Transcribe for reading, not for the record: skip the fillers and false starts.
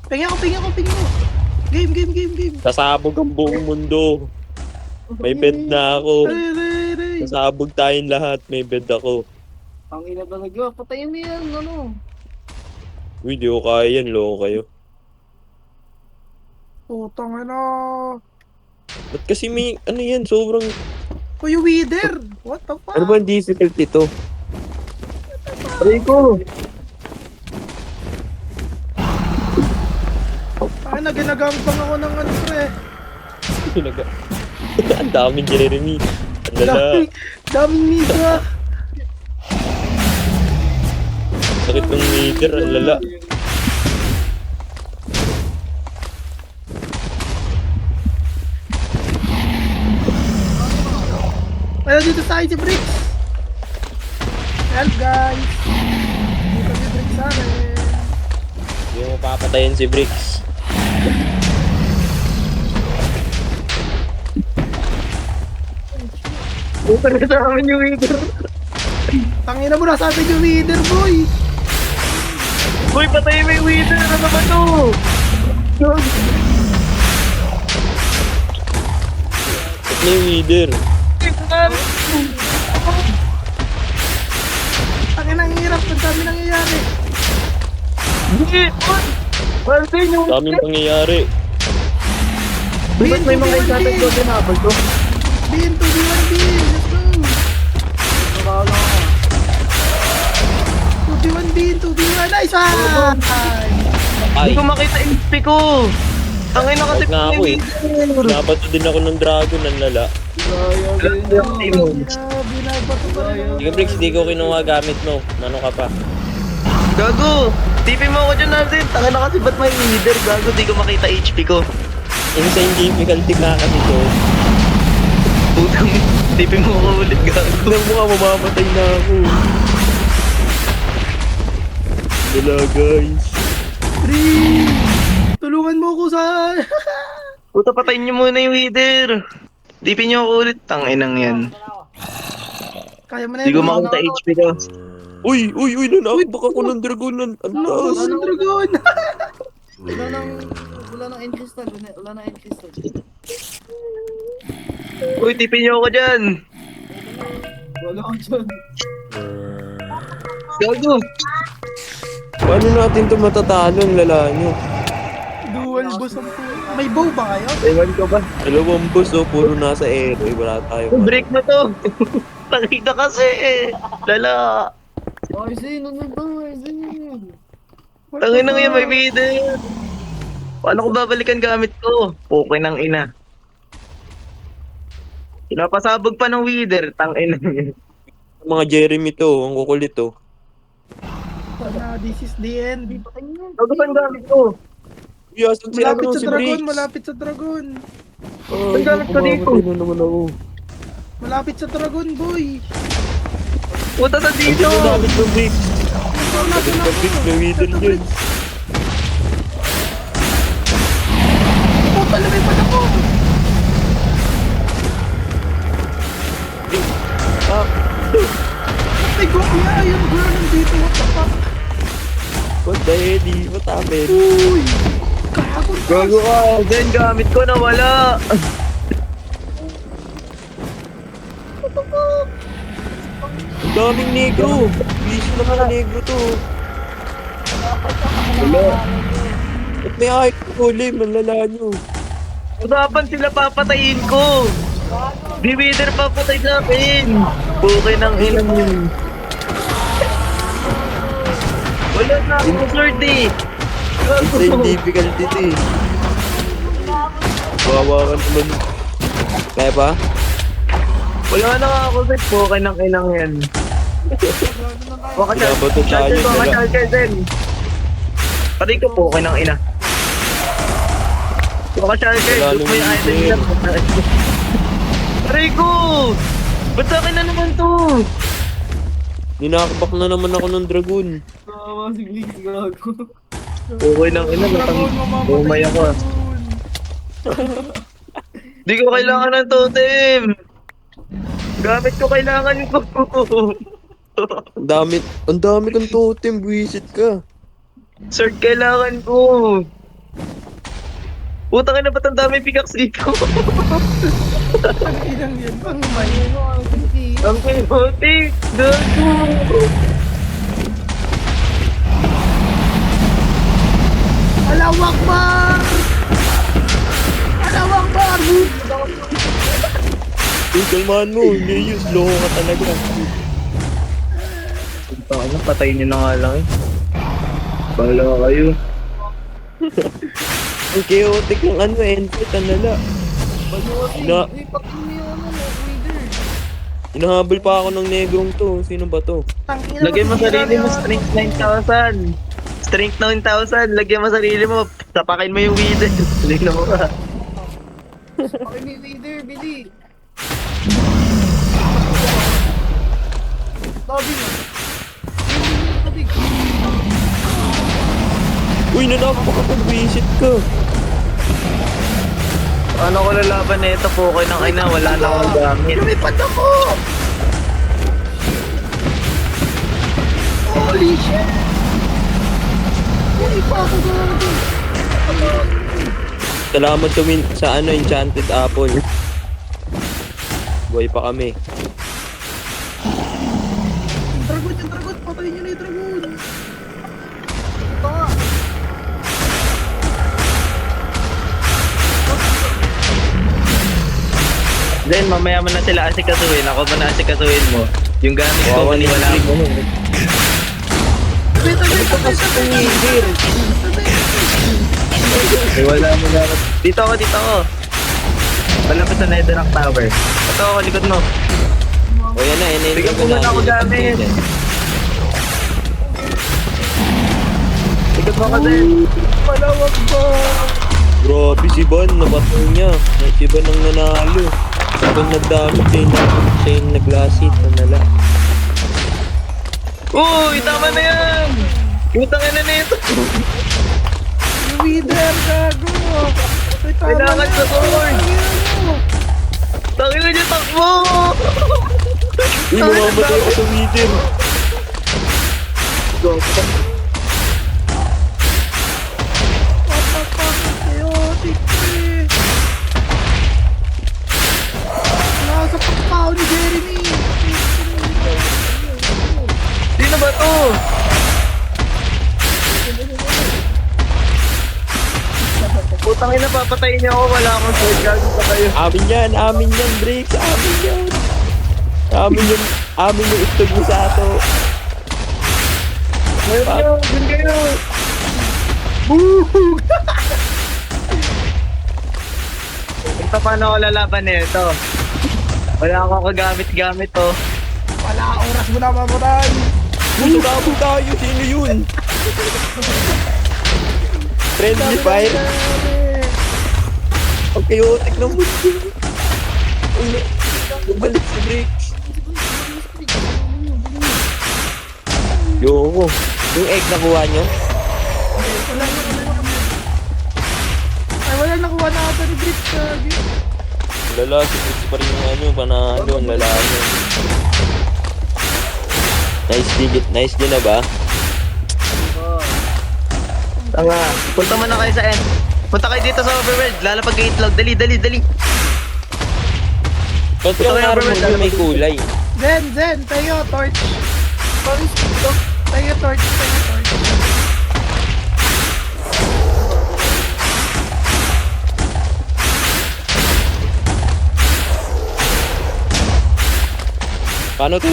Pingin ako. Game. Sasabog ang buong mundo. May bed na ako. Aray. Sasabog tayong lahat. May bed ako. Ang ina talaga. Patayin mo yan, ano. Uy, di ko kaya yan. Loko kayo. Putang ina. Ba't kasi may, ano yan, sobrang, Kuya Wither. What the fuck? ano ba ang difficult ito? Aray ko. Ay, naginagampan ako ng ano, pre. Ang daming Jeremy. Ang lala. Daming nisa. Sakit ng meter. Ang lala. Ayun, dito sa akin si Bricks. Help, guys. Dito si Bricks sa akin. Hindi mo papatayin si Bricks. Puta na sa amin yung Wither. Tangina mo, nasa atin yung Wither, boy. Uy, patayin mo yung Wither. Ano ba to? Ba't may leader? Tangina, ang hirap. Ang dami nangyayari. Hindi. Martin yung... Daming pangyayari. Uy, ba't may mga enchanted ko din habol to? Bin, 2v1, Bin. Let's go. Nakakala ka. 2v1, Bin. 2v1. Nice one. Ay, Hindi ko makita yung HP ko. Ang ina kasi Huwag nga ako eh. Wither. Nabato din ako ng dragon. Ang lala. Binabato pa rin ako. Sige Bricks, hindi ko kinuha gamit mo. Nano ka pa? Gago! Tipin mo ako dyan natin. Taka na kasi ba't may Wither? Gago, di ko makita HP ko. Insane difficulty ka kasi to. Putang, tipin mo ako ulit, gago. Tignan mo nga, mamamatay na ako. Wala guys. Three. Tulungan mo ako sa... Puta, patayin niyo muna yung Wither. Tipin niyo ako ulit. Tanginang yan. Kaya mo na Di ko makita HP ko. Uy, nanakbak ako ng dragon. Ang taas. Ano, dragon? Wala nang end crystal. Wala nang end crystal. Uy, tipin niyo ako dyan. Wala akong dyan. Gago. Paano natin ito matatalo? Ang lala nyo. Dual boss ang po. May bow ba kayo? Ewan ko ba? Dalawang boss oh, puro nasa air. Wala tayo. Break mo to. Takita kasi eh. Lala. Arzin, ano ba? Arzin. Tangin na yan, may Wither. Paano ko babalikan gamit ko? Okay ng ina. Pinapasabog pa ng Wither. Tangin na yan. Mga Jeremy to. Ang kukulit to. This is the end. Gago pa ang gamit ko. Yasan si Malapit ano, sa si dragon, Bricks. malapit sa dragon. Ay, Ang gamit ko dito. mamamatay na naman ako. Malapit sa dragon, boy. Puta sa Ang dito. ganda gamit ng Bricks. Nasa Ang Bricks, may wither dyan. Puta, lumipad ako. Ah, May gokya, yung girl nandito. What the fuck? what the hell? What happened? Uy. Gago. Gago ka. Then gamit ko nawala. Ang daming negro. Busy na mga negro to. Wala. Ba't may height ko ulit? Malala nyo. Usapan sila papatayin ko. Di Wither papatay sa akin. Okay ng ilang yun. Wala na akong sword eh. Insane difficulty to eh. Wawa ka naman. Kaya ba? Wala na nga ako sword. Okay ng ilang yan. Baka Binabato tayo, baka wala. charger din. Pati ko po okay ng ina. Baka charger. Wala May naman item din. na. Aray ko! Ba't sa akin na naman to? Ninakbak na naman ako ng dragon. Tawa si Blix, gago. Okay ng ina. Dragon, Umay ako ah. Di ko kailangan ng totem. Gamit ko kailangan ko. Ang dami kang totem, buwisit ka. Sword kailangan ko. Putang ina, ba't ang dami pickaxe dito? Ang inang yun. Pang may. Ano, hindi. Ang chaotic! Gago! Alawak ba? Alawak ba? Uy, kalmahan mo. Neus, loko ka talaga. Putang ina, patayin nyo na nga lang eh. Bahala kayo. Ang chaotic ng ano, Enfight, nala. Ina- Uy, pakin mo yung ano, leader. Hinahabol pa ako ng negrong to. Sino ba to? Lagyan mo sarili mo strength 9,000. Strength 9,000. Lagyan mo sarili mo. Tapakin mo yung wither. Lino mo ka. Pakin mo yung leader, Billy. Tabi mo. Tabi. Uy, napakapag-visit ka. Ano ko lalaban na ito po? Ng ina, wala na akong gamit. Lumipad ako! Holy shit! Hindi pa ako gano'n. Salamat tumin sa ano, Enchanted Apple. Buhay pa kami. Yung dragon, patayin nyo na yung dragon. Ito nga. Then, mamaya mo na sila asikasuhin. Ako mo na asikasuhin mo. Yung gamit ko, Wawa ni maniwala mo. Tabi. Ay, wala mo na. Dito ako. Malapit sa Netherrack Tower. Ito ako, likod mo. O yan na, yan Bigyan ko muna ako gamit. Likod mo ka din. Malawak ba? Grabe si Van, nabato niya. Si Van ang nanalo. Si Van nagdamit, siya yung naglasit. Nala. Uy, tama na yan! Putang ina na ito. Yung wither, gago. Ay, tama Kailangan na. sa sword. Ano? Tangin na niya, takbo! Uy, mamamatay ako sa meter. Chaotic eh. Nasa pagpao ni Jeremy. Sino ba to? Putang ina, papatayin niya ako. Wala akong sword. Gago pa kayo. Amin yan, Bricks. Amin yan. Amin yung itog mo sa ato. Ayun, dun kayo. Ito, paano ako lalaban nito? Wala akong kagamit-gamit to. Wala oras mo na mamatay. Uy, sumabog tayo. Sino yun? Friendly fire. Ang chaotic ng mundo. Uy, bumalik si Bricks. Yoko. Yung egg nakuha nyo? Ay, wala nakuha na ata ni Bricks. Gago. Lala, si Bricks pa rin yung ano, panalo, ang lala nyo. Nice din na ba? Tanga. Punta mo na kayo sa end. Punta kayo dito sa overworld. Lalapag kayo itlog. Dali. Ba't yung armor nyo may kulay? Zen, tayo, torch. Tayo, torch. Paano to